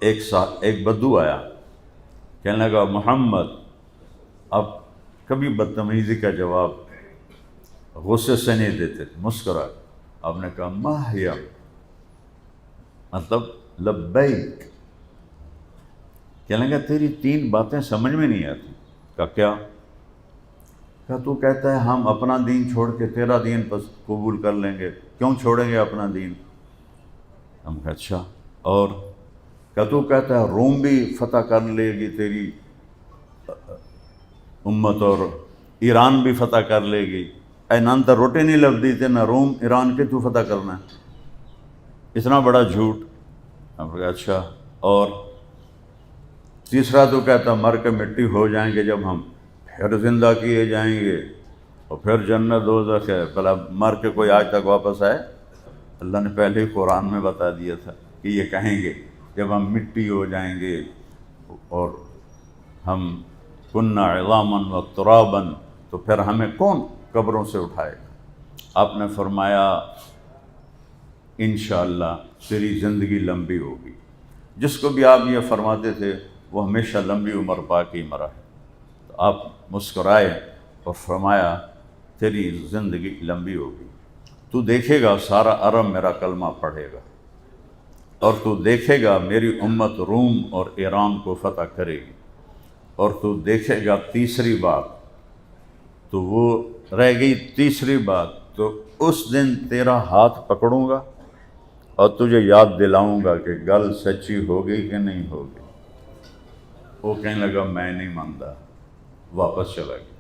ایک بدو آیا، کہنے لگا محمد اب کبھی بدتمیزی کا جواب غصے سے نہیں دیتے، مسکرا۔ آپ نے کہا ماہیا، مطلب لبیک۔ کہنے لگا تیری 3 باتیں سمجھ میں نہیں آتی۔ کہا کیا؟ کہا تو کہتا ہے ہم اپنا دین چھوڑ کے تیرا دین قبول کر لیں گے، کیوں چھوڑیں گے اپنا دین؟ ہم کہا اچھا، اور کہا تو کہتا ہے روم بھی فتح کر لے گی تیری امت اور ایران بھی فتح کر لے گی، اے نانتا روٹی نہیں لبدی تے نہ روم ایران کے تو فتح کرنا ہے، اتنا بڑا جھوٹ۔ ہم کہا اچھا، اور تیسرا تو کہتا مر کے مٹی ہو جائیں گے جب ہم پھر زندہ کیے جائیں گے اور پھر جنت دوزخ ہے، بھلا مر کے کوئی آج تک واپس آئے؟ اللہ نے پہلے ہی قرآن میں بتا دیا تھا کہ یہ کہیں گے جب ہم مٹی ہو جائیں گے اور ہم کننا عظاما و ترابا، تو پھر ہمیں کون قبروں سے اٹھائے گا؟ آپ نے فرمایا انشاءاللہ تیری زندگی لمبی ہوگی۔ جس کو بھی آپ یہ فرماتے تھے وہ ہمیشہ لمبی عمر پا کے مرا ہے۔ تو آپ مسکرائے اور فرمایا تیری زندگی لمبی ہوگی، تو دیکھے گا سارا عرب میرا کلمہ پڑھے گا، اور تو دیکھے گا میری امت روم اور ایران کو فتح کرے گی، اور تو دیکھے گا تیسری بات، تو وہ رہ گئی تیسری بات، تو اس دن تیرا ہاتھ پکڑوں گا اور تجھے یاد دلاؤں گا کہ گل سچی ہو گئی کہ نہیں ہو گئی۔ وہ کہنے لگا میں نہیں مانتا، واپس چلا گیا۔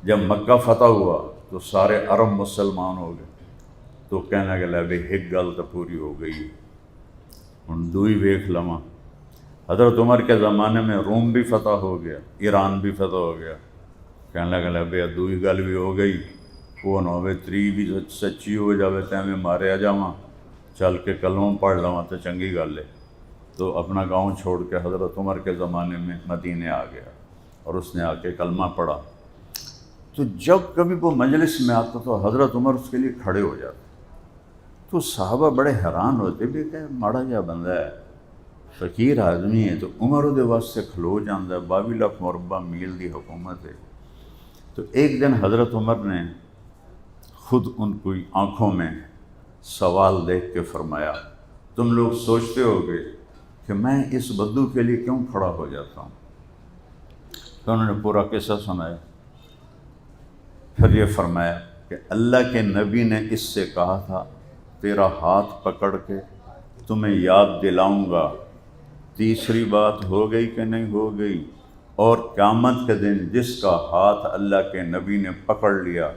جب مکہ فتح ہوا تو سارے عرب مسلمان ہو گئے، تو کہنے لگا بھئی ایک گل تو پوری ہو گئی، ہن دوئی ویکھ لواں۔ حضرت عمر کے زمانے میں روم بھی فتح ہو گیا، ایران بھی فتح ہو گیا۔ کہنے لگا بھئی دوئی گل بھی ہو گئی، وہ نہ ہوئے تری بھی سچی ہو جاوے تے میں ماریا جاواں، چل کے کلمہ پڑھ لواں تو چنگی گل ہے۔ تو اپنا گاؤں چھوڑ کے حضرت عمر کے زمانے میں مدینے آ گیا اور اس نے آ کے کلمہ پڑھا۔ تو جب کبھی وہ مجلس میں آتا تو حضرت عمر اس کے لیے کھڑے ہو جاتے، تو صحابہ بڑے حیران ہوتے بھی کہ ماڑا جا بندہ ہے، فقیر آدمی ہے، تو عمر دے واسطے کھلو جاندہ ہے، 22 لاکھ مربع میل دی حکومت ہے۔ تو ایک دن حضرت عمر نے خود ان کی آنکھوں میں سوال دیکھ کے فرمایا تم لوگ سوچتے ہوگے کہ میں اس بدو کے لیے کیوں کھڑا ہو جاتا ہوں؟ تو انہوں نے پورا قصہ سنایا، پھر یہ فرمایا کہ اللہ کے نبی نے اس سے کہا تھا تیرا ہاتھ پکڑ کے تمہیں یاد دلاؤں گا، تیسری بات ہو گئی کہ نہیں ہو گئی؟ اور قیامت کے دن جس کا ہاتھ اللہ کے نبی نے پکڑ لیا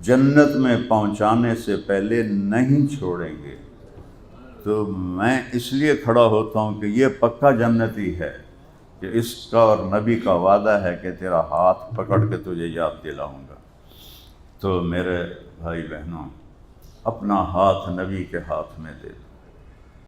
جنت میں پہنچانے سے پہلے نہیں چھوڑیں گے۔ تو میں اس لیے کھڑا ہوتا ہوں کہ یہ پکا جنتی ہے کہ اس کا اور نبی کا وعدہ ہے کہ تیرا ہاتھ پکڑ کے تجھے یاد دلاؤں گا۔ تو میرے بھائی بہنوں، اپنا ہاتھ نبی کے ہاتھ میں دے دو۔